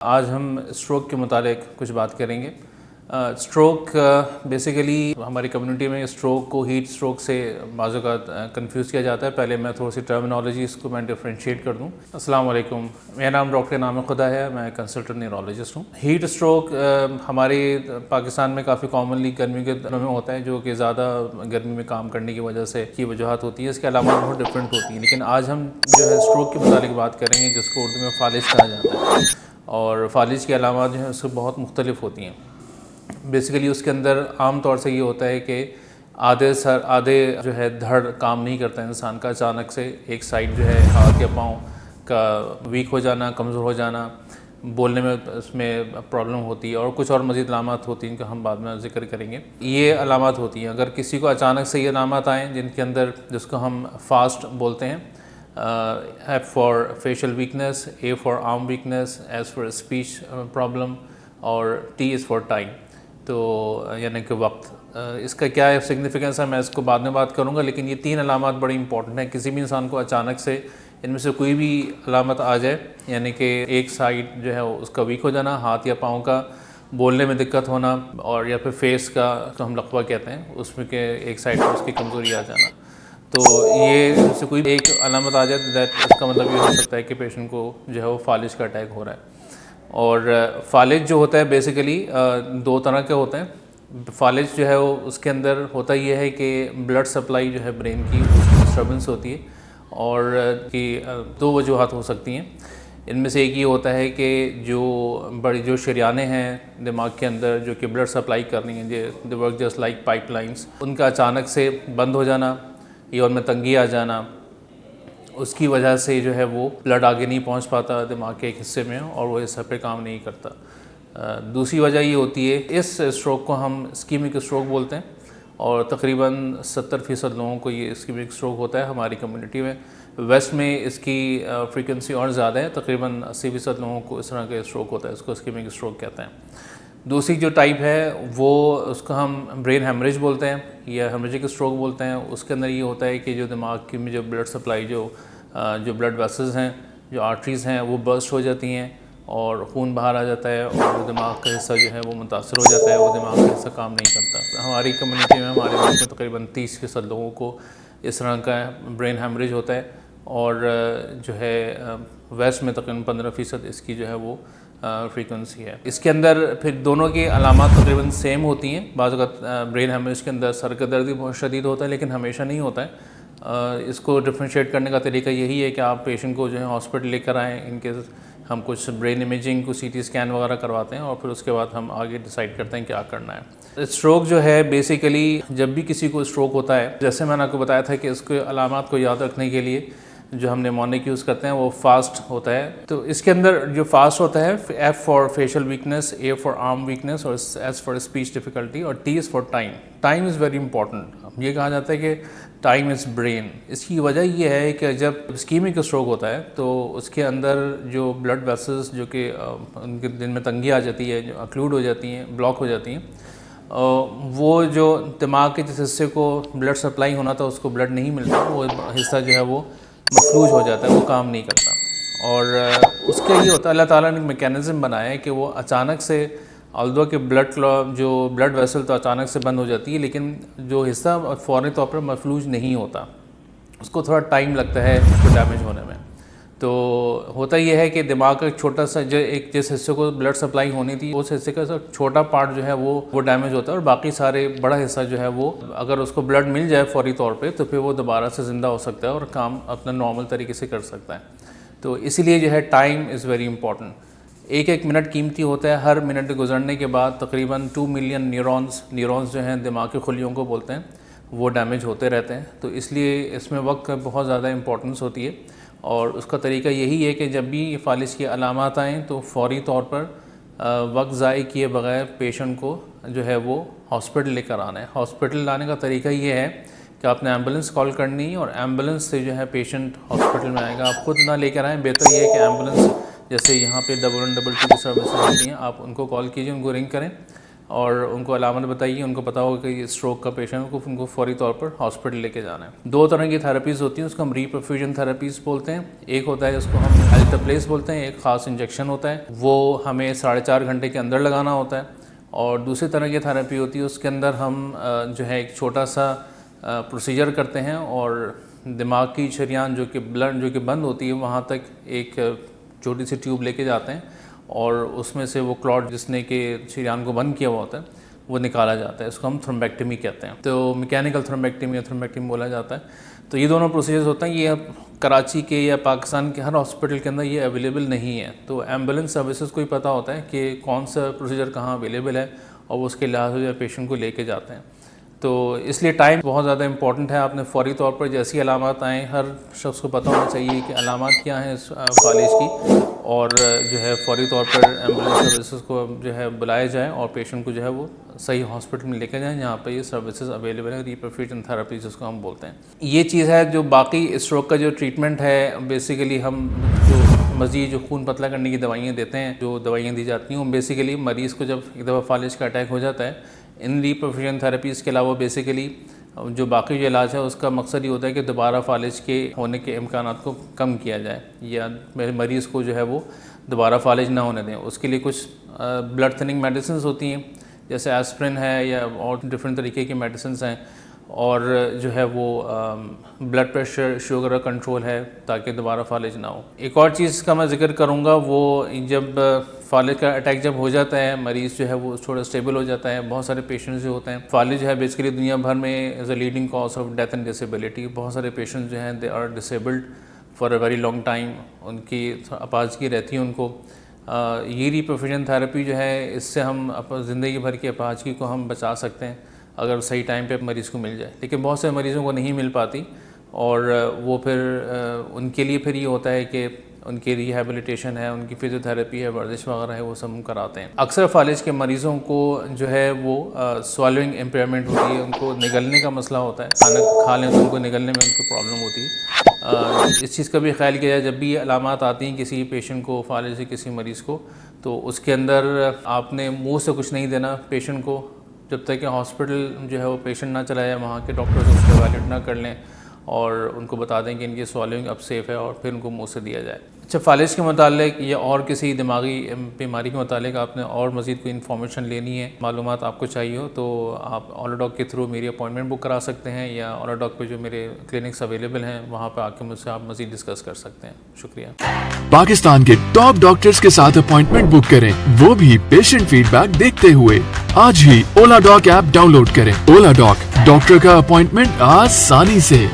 آج ہم اسٹروک کے متعلق کچھ بات کریں گے۔ اسٹروک بیسیکلی ہماری کمیونٹی میں اسٹروک کو ہیٹ اسٹروک سے بعض اوقات کنفیوز کیا جاتا ہے۔ پہلے میں تھوڑی سی ٹرمینالوجی اس کو میں ڈفرینشیٹ کر دوں۔ السلام علیکم، میرا نام ڈاکٹر نام خدا ہے، میں کنسلٹنٹ نیورولوجسٹ ہوں۔ ہیٹ اسٹروک ہمارے پاکستان میں کافی کامنلی گرمی کے دنوں میں ہوتا ہے، جو کہ زیادہ گرمی میں کام کرنے کی وجہ سے کی وجوہات ہوتی ہیں۔ اس کے علامات بہت ڈفرینٹ ہوتی ہیں، لیکن آج ہم جو ہے اسٹروک کے متعلق بات کریں گے، جس کو اردو میں فالج کہا جاتا ہے۔ اور فالج کی علامات جو ہیں اس سے بہت مختلف ہوتی ہیں۔ بیسیکلی اس کے اندر عام طور سے یہ ہوتا ہے کہ آدھے جو ہے دھڑ کام نہیں کرتا ہے انسان کا، اچانک سے ایک سائڈ جو ہے ہاتھ یا پاؤں کا ویک ہو جانا، کمزور ہو جانا، بولنے میں اس میں پرابلم ہوتی ہے، اور کچھ اور مزید علامات ہوتی ہیں کہ ہم بعد میں ذکر کریں گے۔ یہ علامات ہوتی ہیں اگر کسی کو اچانک سے یہ علامات آئیں، جن کے اندر جس کو ہم فاسٹ بولتے ہیں، F for facial weakness, A for arm weakness, S for speech problem اور T is for time، تو یعنی کہ وقت۔ اس کا کیا سگنیفیکنس ہے میں اس کو بعد میں بات کروں گا، لیکن یہ تین علامات بڑی امپورٹنٹ ہیں۔ کسی بھی انسان کو اچانک سے ان میں سے کوئی بھی علامت آ جائے، یعنی کہ ایک سائڈ جو ہے اس کا ویک ہو جانا، ہاتھ یا پاؤں کا بولنے میں دقت ہونا، اور یا پھر فیس کا تو ہم لقوہ کہتے ہیں، اس میں کہ ایک سائڈ پر اس کی کمزوری آ جانا، تو یہ ان سے کوئی ایک علامت آ جائے اس کا مطلب یہ ہو سکتا ہے کہ پیشنٹ کو جو ہے وہ فالج کا اٹیک ہو رہا ہے۔ اور فالج جو ہوتا ہے بیسیکلی دو طرح کے ہوتے ہیں۔ فالج جو ہے وہ اس کے اندر ہوتا یہ ہے کہ بلڈ سپلائی جو ہے برین کی اس میں ڈسٹربنس ہوتی ہے، اور کی دو وجوہات ہو سکتی ہیں۔ ان میں سے ایک یہ ہوتا ہے کہ جو شریانیں ہیں دماغ کے اندر جو کہ بلڈ سپلائی کرنی ہیں، they work just like pipelines, ان کا اچانک سے بند ہو جانا یا ان میں تنگی آ جانا، اس کی وجہ سے جو ہے وہ بلڈ آگے نہیں پہنچ پاتا دماغ کے ایک حصے میں، اور وہ حصہ پہ کام نہیں کرتا۔ دوسری وجہ یہ ہوتی ہے، اس اسٹروک کو ہم اسکیمک اسٹروک بولتے ہیں، اور تقریباً 70% لوگوں کو یہ اسکیمک اسٹروک ہوتا ہے ہماری کمیونٹی میں۔ ویسٹ میں اس کی فریکوینسی اور زیادہ ہے، تقریباً 80% لوگوں کو اس طرح کا اسٹروک ہوتا ہے، اس کو اسکیمک اسٹروک کہتے ہیں۔ دوسری جو ٹائپ ہے وہ اس کو ہم برین ہیمریج بولتے ہیں یا ہیمریجک اسٹروک بولتے ہیں۔ اس کے اندر یہ ہوتا ہے کہ جو دماغ کی میں جو بلڈ سپلائی جو بلڈ ویسلز ہیں، جو آرٹریز ہیں، وہ برسٹ ہو جاتی ہیں اور خون باہر آ جاتا ہے، اور وہ دماغ کا حصہ جو ہے وہ متاثر ہو جاتا ہے، وہ دماغ کا حصہ کام نہیں کرتا۔ ہماری کمیونٹی میں، ہمارے ملک میں تقریباً 30% لوگوں کو اس طرح کا برین ہیمریج ہوتا ہے، اور جو ہے ویسٹ میں تقریباً 15% اس کی جو ہے وہ فریکوینسی ہے۔ اس کے اندر پھر دونوں کی علامات تقریباً سیم ہوتی ہیں۔ بعض اوقات برین ہیمریج کے اندر سر کا درد بھی بہت شدید ہوتا ہے، لیکن ہمیشہ نہیں ہوتا ہے۔ اس کو ڈفرینشیٹ کرنے کا طریقہ یہی ہے کہ آپ پیشنٹ کو جو ہے ہاسپٹل لے کر آئیں، ان کے ہم کچھ برین امیجنگ کو CT اسکین وغیرہ کرواتے ہیں، اور پھر اس کے بعد ہم آگے ڈیسائیڈ کرتے ہیں کیا کرنا ہے۔ اسٹروک جو ہے بیسیکلی جب بھی کسی کو اسٹروک ہوتا ہے، جیسے میں نے آپ کو بتایا تھا کہ اس کے علامات کو یاد رکھنے کے لیے جو ہم نیمونک یوز کرتے ہیں وہ فاسٹ ہوتا ہے۔ تو اس کے اندر جو فاسٹ ہوتا ہے، F for facial weakness, A for arm weakness, اور S فار اسپیچ ڈیفیکلٹی، اور T is for time. Time is very important. یہ کہا جاتا ہے کہ ٹائم از برین۔ اس کی وجہ یہ ہے کہ جب اسکیمک اسٹروک ہوتا ہے تو اس کے اندر جو بلڈ ویسلز جو کہ ان کے دل میں تنگی آ جاتی ہے، جو اکلوڈ ہو جاتی ہیں، بلاک ہو جاتی ہیں، وہ جو دماغ کے جس حصے کو بلڈ سپلائی ہونا تھا اس کو بلڈ نہیں ملتا، وہ حصہ جو ہے وہ مفلوج ہو جاتا ہے، وہ کام نہیں کرتا۔ اور اس کا یہ ہوتا ہے، اللہ تعالیٰ نے ایک میکینزم بنایا ہے کہ وہ اچانک سے although کہ جو بلڈ ویسل تو اچانک سے بند ہو جاتی ہے، لیکن جو حصہ فوری طور پر مفلوج نہیں ہوتا، اس کو تھوڑا ٹائم لگتا ہے اس کو ڈیمیج ہونے میں۔ تو ہوتا یہ ہے کہ دماغ کا ایک چھوٹا سا جس حصے کو بلڈ سپلائی ہونی تھی، اس حصے کا چھوٹا پارٹ جو ہے وہ ڈیمیج ہوتا ہے، اور باقی سارے بڑا حصہ جو ہے وہ اگر اس کو بلڈ مل جائے فوری طور پہ تو پھر وہ دوبارہ سے زندہ ہو سکتا ہے اور کام اپنا نارمل طریقے سے کر سکتا ہے۔ تو اسی لیے جو ہے ٹائم از ویری امپورٹنٹ۔ ایک منٹ قیمتی ہوتا ہے۔ ہر منٹ گزرنے کے بعد تقریباً 2 ملین نیورونز جو ہیں دماغ کی خلیوں کو بولتے ہیں، وہ ڈیمیج ہوتے رہتے ہیں۔ تو اس لیے اس میں وقت کا بہت زیادہ امپورٹنس ہوتی ہے، اور اس کا طریقہ یہی ہے کہ جب بھی فالج کی علامات آئیں تو فوری طور پر وقت ضائع کیے بغیر پیشنٹ کو جو ہے وہ ہاسپٹل لے کر آنا ہے۔ ہاسپٹل لانے کا طریقہ یہ ہے کہ آپ نے ایمبولینس کال کرنی ہے، اور ایمبولینس سے جو ہے پیشنٹ ہاسپٹل میں آئے گا۔ آپ خود نہ لے کر آئیں، بہتر یہ ہے کہ ایمبولینس جیسے یہاں پہ 112 کی سروسز ہوتی ہیں، آپ ان کو کال کیجئے، ان کو رنگ کریں، اور ان کو علامت بتائیے, ان کو پتا ہوگا کہ یہ اسٹروک کا پیشنٹ ان کو فوری طور پر ہاسپٹل لے کے جانا ہے. 2 طرح کی تھراپیز ہوتی ہیں, اس کو ہم ریپرفیوژن تھراپیز بولتے ہیں. ایک ہوتا ہے جس کو ہم الٹاپلیس بولتے ہیں, ایک خاص انجیکشن ہوتا ہے, وہ ہمیں 4.5 گھنٹے کے اندر لگانا ہوتا ہے. اور دوسری طرح کی تھراپی ہوتی ہے, اس کے اندر ہم جو ہے ایک چھوٹا سا پروسیجر کرتے ہیں اور دماغ کی شریان جو کہ بلڈ جو کہ بند ہوتی ہے وہاں تک ایک چھوٹی سی ٹیوب لے کے جاتے ہیں اور اس میں سے وہ کلاٹ جس نے کہ شریان کو بند کیا ہوا ہوتا ہے وہ نکالا جاتا ہے. اس کو ہم تھرومبیکٹمی کہتے ہیں, تو میکینیکل تھرومبیکٹمی یا تھرومبیکٹمی بولا جاتا ہے. تو یہ دونوں پروسیجرز ہوتے ہیں. یہ اب کراچی کے یا پاکستان کے ہر ہاسپٹل کے اندر یہ اویلیبل نہیں ہے, تو ایمبولینس سروسز کو ہی پتہ ہوتا ہے کہ کون سا پروسیجر کہاں اویلیبل ہے اور وہ اس کے لحاظ سے پیشنٹ کو لے کے جاتے ہیں. تو اس لیے ٹائم بہت زیادہ امپورٹنٹ ہے. آپ نے فوری طور پر جیسی علامات آئیں, ہر شخص کو پتہ ہونا چاہیے کہ علامات کیا ہیں اس فالج کی, اور جو ہے فوری طور پر ایمبولینس سروسز کو جو ہے بلائے جائیں اور پیشنٹ کو جو ہے وہ صحیح ہاسپٹل میں لے کے جائیں جہاں پہ یہ سروسز اویلیبل ہیں, ریپرفیوژن تھراپی جس کو ہم بولتے ہیں. یہ چیز ہے جو باقی اسٹروک کا جو ٹریٹمنٹ ہے, بیسیکلی ہم جو مزید جو خون پتلا کرنے کی دوائیاں دیتے ہیں, جو دوائیاں دی جاتی ہیں وہ بیسیکلی مریض کو جب ایک دفعہ فالج کا اٹیک ہو جاتا ہے, ان ریپرفیوژن تھراپیز کے علاوہ بیسیکلی جو باقی جو علاج ہے اس کا مقصد یہ ہوتا ہے کہ دوبارہ فالج کے ہونے کے امکانات کو کم کیا جائے یا مریض کو جو ہے وہ دوبارہ فالج نہ ہونے دیں. اس کے لیے کچھ بلڈ تھننگ میڈیسنز ہوتی ہیں جیسے ایسپرین ہے یا اور ڈفرینٹ طریقے کی میڈیسنز ہیں, اور جو ہے وہ بلڈ پریشر شوگر کنٹرول ہے تاکہ دوبارہ فالج نہ ہو. ایک اور چیز کا میں ذکر کروں گا, وہ جب فالج کا اٹیک جب ہو جاتا ہے, مریض جو ہے وہ تھوڑا اسٹیبل ہو جاتا ہے. بہت سارے پیشنٹس جو ہوتے ہیں, فالج ہے بیسیکلی دنیا بھر میں as a leading cause of death and disability. بہت سارے پیشنٹس جو ہیں they are disabled for a very long time, ان کی اپاہجگی رہتی ہے ان کو. یہ ریپرفیوژن تھراپی جو ہے اس سے ہم زندگی بھر کی اپاہجگی کو ہم بچا سکتے ہیں اگر صحیح ٹائم پہ مریض کو مل جائے. لیکن بہت سے مریضوں کو نہیں مل پاتی, اور وہ پھر ان کے لیے پھر یہ ہوتا ہے کہ ان کی ریہیبلیٹیشن ہے, ان کی فزیو تھراپی ہے, ورزش وغیرہ ہے, وہ سب ہم کراتے ہیں. اکثر فالج کے مریضوں کو جو ہے وہ سوالوئنگ امپیئرمنٹ ہوتی ہے, ان کو نگلنے کا مسئلہ ہوتا ہے, کھانا کھا لیں تو ان کو نگلنے میں ان کو پرابلم ہوتی ہے. اس چیز کا بھی خیال کیا جائے جب بھی علامات آتی ہیں کسی پیشنٹ کو, فالج سے کسی مریض کو, تو اس کے اندر آپ نے منہ سے کچھ نہیں دینا پیشنٹ کو جب تک کہ ہاسپٹل جو ہے وہ پیشنٹ نہ چلا جائے, وہاں کے ڈاکٹرز اس کو ایویلیٹ نہ کر لیں اور ان کو بتا دیں کہ ان کی سوالوئنگ اب سیف ہے, اور پھر ان کو منہ سے دیا جائے. اچھا, فالج کے متعلق یا اور کسی دماغی بیماری کے متعلق آپ نے اور مزید کوئی انفارمیشن لینی ہے, معلومات آپ کو چاہیے ہو, تو آپ اولاڈاک کے تھرو میری اپوائنٹمنٹ بک کرا سکتے ہیں, یا اولاڈاک پہ جو میرے کلینکس اویلیبل ہیں وہاں پہ آ کے مجھ سے آپ مزید ڈسکس کر سکتے ہیں. شکریہ. پاکستان کے ٹاپ ڈاکٹرز کے ساتھ اپوائنٹمنٹ بک کریں, وہ بھی پیشنٹ فیڈ بیک دیکھتے ہوئے. آج ہی اولاڈاک ایپ ڈاؤن لوڈ کریں. اولاڈاک, ڈاکٹر کا اپوائنٹمنٹ آسانی سے.